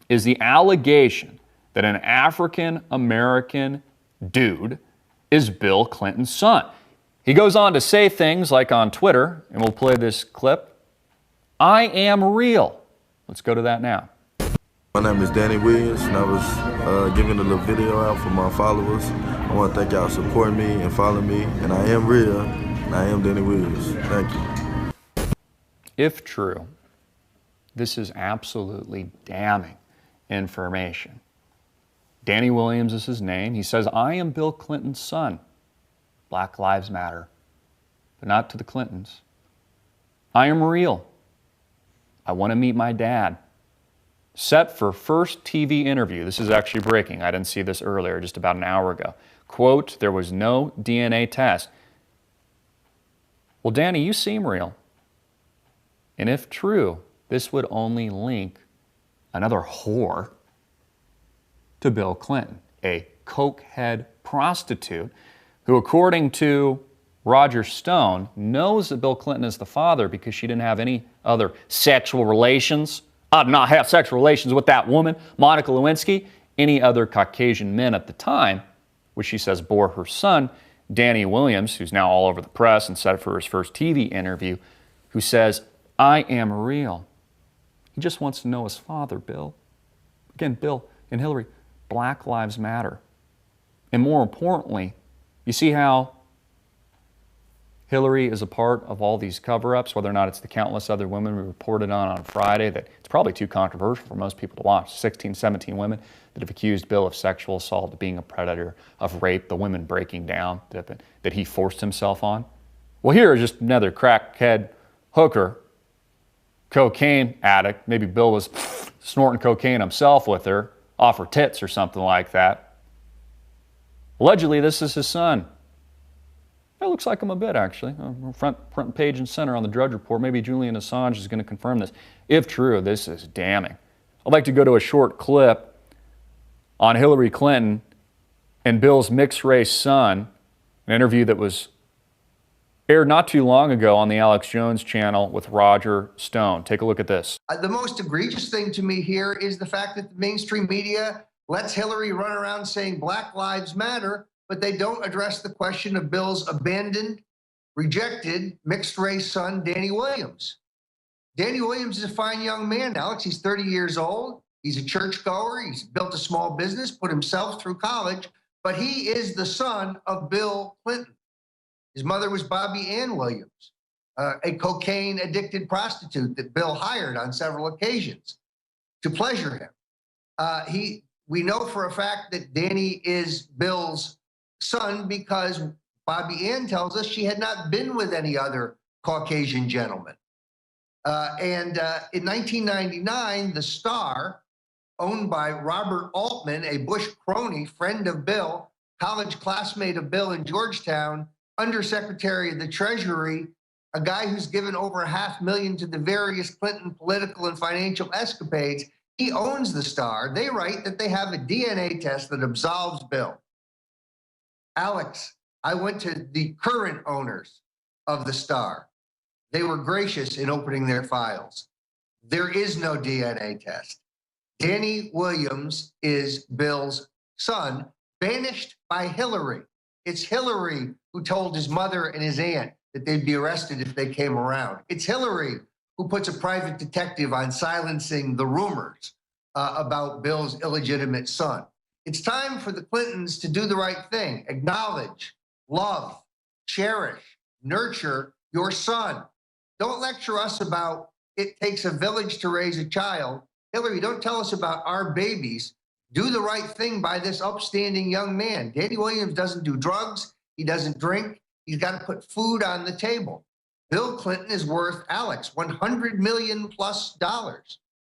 Speaker 1: is the allegation that an African-American dude is Bill Clinton's son. He goes on to say things like on Twitter, and we'll play this clip, "I am real." Let's go to that now.
Speaker 5: My name is Danny Williams, and I was giving a little video out for my followers. I want to thank y'all for supporting me and following me, and I am real, and I am Danny Williams. Thank you.
Speaker 1: If true, this is absolutely damning information. Danny Williams is his name. He says, "I am Bill Clinton's son. Black Lives Matter, but not to the Clintons. I am real. I want to meet my dad. Set for first TV interview." This is actually breaking. I didn't see this earlier, just about an hour ago. Quote, "There was no DNA test." Well, Danny, you seem real. And if true, this would only link another whore to Bill Clinton, a cokehead prostitute who, according to Roger Stone, knows that Bill Clinton is the father because she didn't have any other sexual relations. I did not have sexual relations with that woman, Monica Lewinsky, any other Caucasian men at the time, which she says bore her son, Danny Williams, who's now all over the press and set for his first TV interview, who says, "I am real." He just wants to know his father, Bill. Again, Bill and Hillary, Black Lives Matter. And more importantly, you see how Hillary is a part of all these cover-ups, whether or not it's the countless other women we reported on Friday that it's probably too controversial for most people to watch. 16, 17 women that have accused Bill of sexual assault, of being a predator, of rape, the women breaking down that he forced himself on. Well, here is just another crackhead hooker, cocaine addict. Maybe Bill was snorting cocaine himself with her, off her tits or something like that. Allegedly, this is his son. It looks like him a bit, actually. Front page and center on the Drudge Report. Maybe Julian Assange is going to confirm this. If true, this is damning. I'd like to go to a short clip on Hillary Clinton and Bill's mixed-race son, an interview that was aired not too long ago on the Alex Jones channel with Roger Stone. Take a look at this.
Speaker 6: The most egregious thing to me here is the fact that the mainstream media lets Hillary run around saying Black Lives Matter, but they don't address the question of Bill's abandoned, rejected, mixed-race son, Danny Williams. Danny Williams is a fine young man, Alex. He's 30 years old. He's a churchgoer. He's built a small business, put himself through college, but he is the son of Bill Clinton. His mother was Bobby Ann Williams, a cocaine-addicted prostitute that Bill hired on several occasions to pleasure him. We know for a fact that Danny is Bill's son because Bobby Ann tells us she had not been with any other Caucasian gentleman. In 1999, the Star, owned by Robert Altman, a Bush crony, friend of Bill, college classmate of Bill in Georgetown, Undersecretary of the Treasury, a guy who's given over $500,000 to the various Clinton political and financial escapades. He owns the Star. They write that they have a DNA test that absolves Bill. Alex, I went to the current owners of the Star. They were gracious in opening their files. There is no DNA test. Danny Williams is Bill's son, banished by Hillary. It's Hillary who told his mother and his aunt that they'd be arrested if they came around. It's Hillary who puts a private detective on silencing the rumors about Bill's illegitimate son. It's time for the Clintons to do the right thing. Acknowledge, love, cherish, nurture your son. Don't lecture us about it takes a village to raise a child. Hillary, don't tell us about our babies. Do the right thing by this upstanding young man. Danny Williams doesn't do drugs. He doesn't drink. He's got to put food on the table. Bill Clinton is worth, Alex, $100 million plus.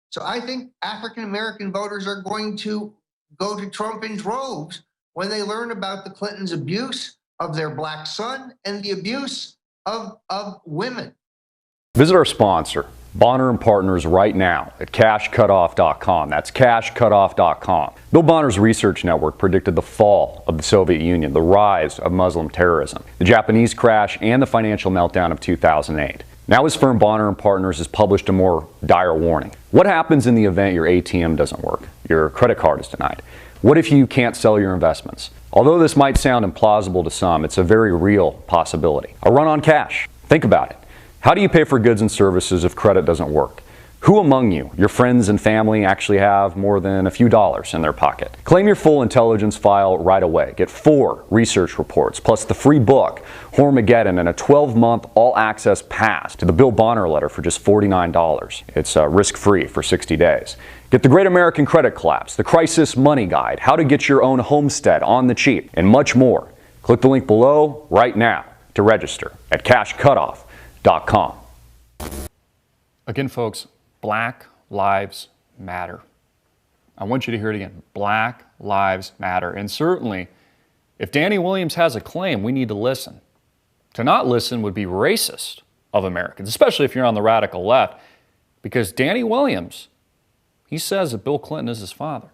Speaker 6: So I think African-American voters are going to go to Trump in droves when they learn about the Clintons' abuse of their black son and the abuse of women.
Speaker 1: Visit our sponsor, Bonner & Partners, right now at cashcutoff.com. That's cashcutoff.com. Bill Bonner's research network predicted the fall of the Soviet Union, the rise of Muslim terrorism, the Japanese crash, and the financial meltdown of 2008. Now his firm Bonner & Partners has published a more dire warning. What happens in the event your ATM doesn't work, your credit card is denied? What if you can't sell your investments? Although this might sound implausible to some, it's a very real possibility. A run on cash. Think about it. How do you pay for goods and services if credit doesn't work? Who among you, your friends and family, actually have more than a few dollars in their pocket? Claim your full intelligence file right away. Get 4 research reports, plus the free book, Hormageddon, and a 12-month all-access pass to the Bill Bonner letter for just $49. It's risk-free for 60 days. Get the Great American Credit Collapse, the Crisis Money Guide, how to get your own homestead on the cheap, and much more. Click the link below right now to register at cashcutoff.com. Again, folks, Black Lives Matter. I want you to hear it again. Black Lives Matter. And certainly, if Danny Williams has a claim, we need to listen. To not listen would be racist of Americans, especially if you're on the radical left, because Danny Williams, he says that Bill Clinton is his father,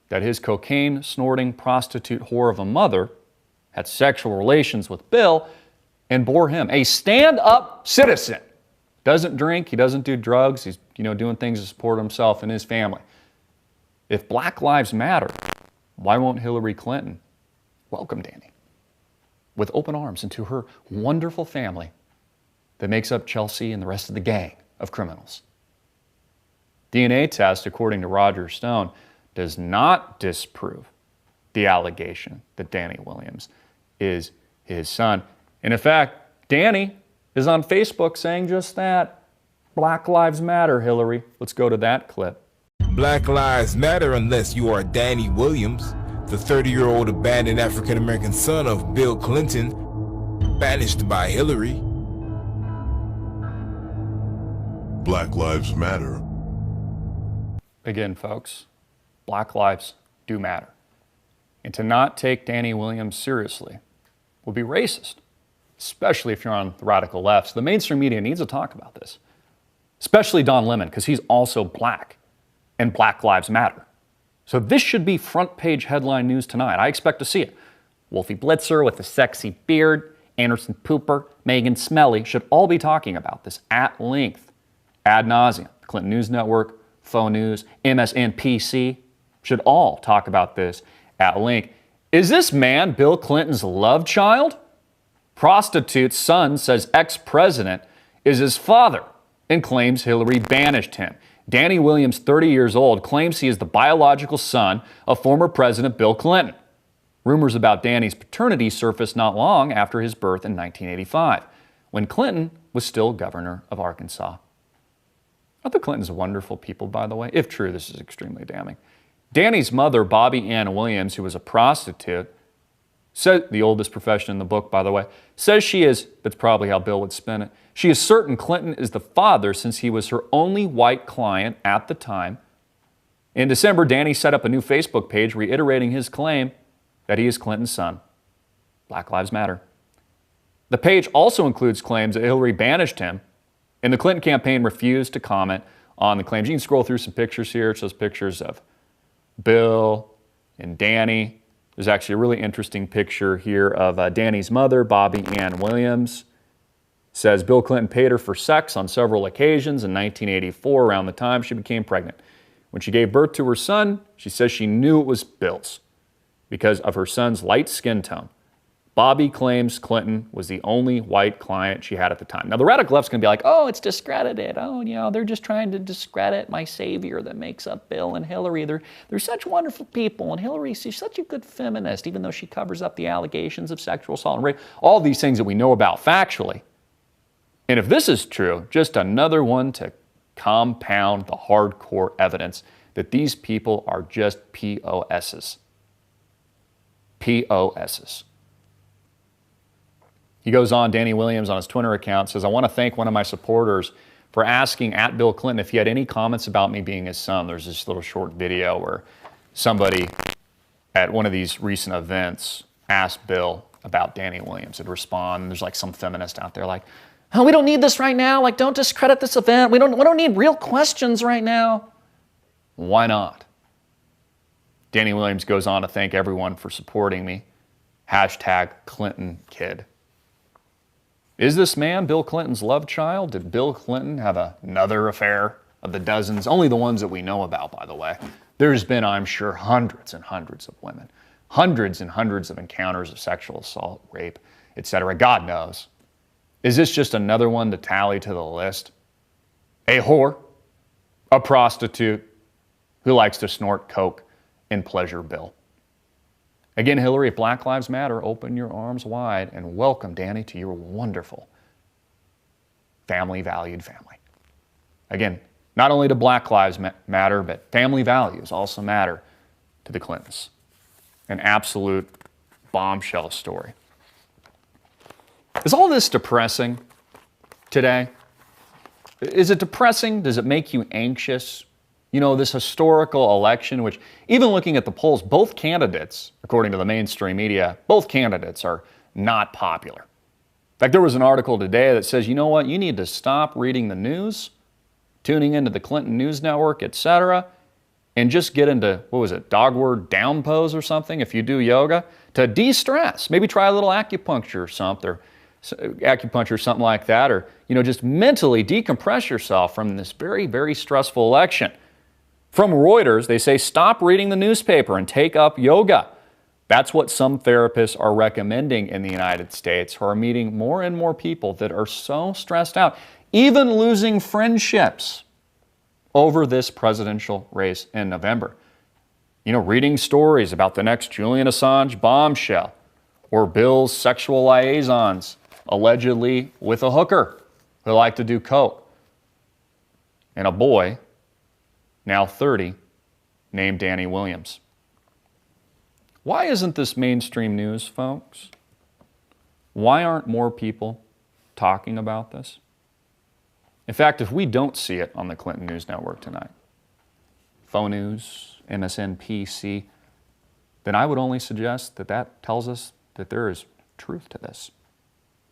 Speaker 1: that his cocaine-snorting prostitute whore of a mother had sexual relations with Bill and bore him, a stand-up citizen. Doesn't drink, he doesn't do drugs, he's doing things to support himself and his family. If Black Lives Matter, why won't Hillary Clinton welcome Danny with open arms into her wonderful family that makes up Chelsea and the rest of the gang of criminals? DNA test, according to Roger Stone, does not disprove the allegation that Danny Williams is his son. And in fact, Danny is on Facebook saying just that. Black Lives Matter, Hillary. Let's go to that clip.
Speaker 7: Black Lives Matter unless you are Danny Williams, the 30-year-old abandoned African-American son of Bill Clinton, banished by Hillary.
Speaker 8: Black Lives Matter.
Speaker 1: Again, folks, Black lives do matter. And to not take Danny Williams seriously would be racist, especially if you're on the radical left. So the mainstream media needs to talk about this, especially Don Lemon, because he's also black, and Black Lives Matter. So this should be front page headline news tonight. I expect to see it. Wolfie Blitzer with a sexy beard, Anderson Pooper, Megan Smelly should all be talking about this at length, ad nauseum. Clinton News Network, Faux News, MSNBC should all talk about this at length. Is this man Bill Clinton's love child? Prostitute's son says ex-president is his father and claims Hillary banished him. Danny Williams, 30 years old, claims he is the biological son of former President Bill Clinton. Rumors about Danny's paternity surfaced not long after his birth in 1985, when Clinton was still governor of Arkansas. Aren't the Clintons wonderful people, by the way? If true, this is extremely damning. Danny's mother, Bobby Ann Williams, who was a prostitute, said, the oldest profession in the book, by the way, says she is, that's probably how Bill would spin it, she is certain Clinton is the father since he was her only white client at the time. In December, Danny set up a new Facebook page reiterating his claim that he is Clinton's son. Black Lives Matter. The page also includes claims that Hillary banished him, and the Clinton campaign refused to comment on the claims. You can scroll through some pictures here. It shows pictures of Bill and Danny. There's actually a really interesting picture here of Danny's mother, Bobby Ann Williams. It says Bill Clinton paid her for sex on several occasions in 1984, around the time she became pregnant. When she gave birth to her son, she says she knew it was Bill's. because of her son's light skin tone. Bobby claims Clinton was the only white client she had at the time. Now, the radical left's going to be like, oh, it's discredited. Oh, you know, they're just trying to discredit my savior that makes up Bill and Hillary. They're such wonderful people, and Hillary, she's such a good feminist, even though she covers up the allegations of sexual assault and rape. All these things that we know about factually. And if this is true, just another one to compound the hardcore evidence that these people are just POSs. POSs. He goes on, Danny Williams on his Twitter account says, I want to thank one of my supporters for asking at Bill Clinton if he had any comments about me being his son. There's this little short video where somebody at one of these recent events asked Bill about Danny Williams. He'd respond, and there's like some feminist out there like, oh, we don't need this right now. Like, don't discredit this event. We don't need real questions right now. Why not? Danny Williams goes on to thank everyone for supporting me. Hashtag Clinton kid. Is this man Bill Clinton's love child? Did Bill Clinton have another affair of the dozens? Only the ones that we know about, by the way. There's been, I'm sure, hundreds and hundreds of women. Hundreds and hundreds of encounters of sexual assault, rape, etc. God knows. Is this just another one to tally to the list? A whore, a prostitute who likes to snort coke and pleasure Bill. Again, Hillary, if Black Lives Matter, open your arms wide and welcome Danny to your wonderful family-valued family. Again, not only do Black Lives matter, but family values also matter to the Clintons. An absolute bombshell story. Is all this depressing today? Is it depressing? Does it make you anxious? You know, this historical election, which even looking at the polls, both candidates, according to the mainstream media, both candidates are not popular. In fact, there was an article today that says, you know what, you need to stop reading the news, tuning into the Clinton News Network, etc., and just get into, what was it, dogward down pose or something if you do yoga, to de-stress. Maybe try a little acupuncture or something, like that, or, you know, just mentally decompress yourself from this very, very stressful election. From Reuters, they say stop reading the newspaper and take up yoga. That's what some therapists are recommending in the United States, who are meeting more and more people that are so stressed out, even losing friendships over this presidential race in November. You know, reading stories about the next Julian Assange bombshell or Bill's sexual liaisons, allegedly with a hooker who liked to do coke, and a boy, now 30, named Danny Williams. Why isn't this mainstream news, folks? Why aren't more people talking about this? In fact, if we don't see it on the Clinton News Network tonight, Faux News, MSNBC, then I would only suggest that that tells us that there is truth to this,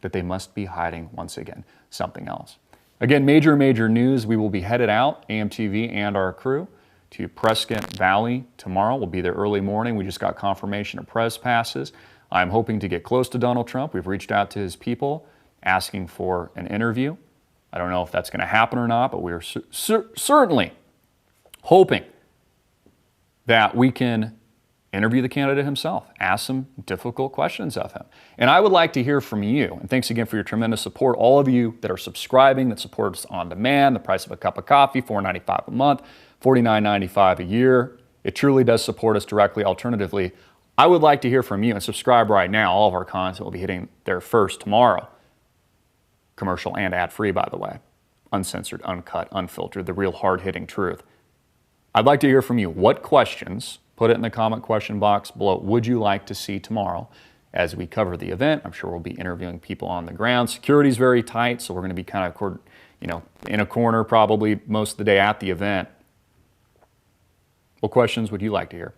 Speaker 1: that they must be hiding, once again, something else. Again, major news. We will be headed out, AMTV and our crew, to Prescott Valley tomorrow. We'll be there early morning. We just got confirmation of press passes. I'm hoping to get close to Donald Trump. We've reached out to his people asking for an interview. I don't know if that's going to happen or not, but we're certainly hoping that we can interview the candidate himself, ask some difficult questions of him. And I would like to hear from you. And thanks again for your tremendous support. All of you that are subscribing, that support us on demand, the price of a cup of coffee, $4.95 a month, $49.95 a year. It truly does support us directly. Alternatively, I would like to hear from you, and subscribe right now. All of our content will be hitting there first tomorrow. Commercial and ad-free, by the way. Uncensored, uncut, unfiltered, the real hard-hitting truth. I'd like to hear from you. What questions, put it in the comment question box below, would you like to see tomorrow as we cover the event? I'm sure we'll be interviewing people on the ground. Security's very tight, so we're going to be kind of, you know, in a corner probably most of the day at the event. What questions would you like to hear?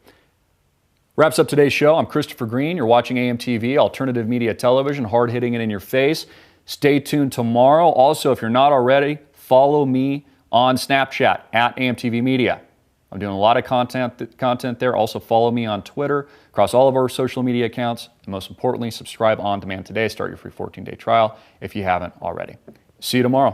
Speaker 1: Wraps up today's show. I'm Christopher Green. You're watching AMTV, Alternative Media Television, hard-hitting it in your face. Stay tuned tomorrow. Also, if you're not already, follow me on Snapchat at AMTV Media. I'm doing a lot of content there. Also, follow me on Twitter, across all of our social media accounts. And most importantly, subscribe on demand today. Start your free 14-day trial if you haven't already. See you tomorrow.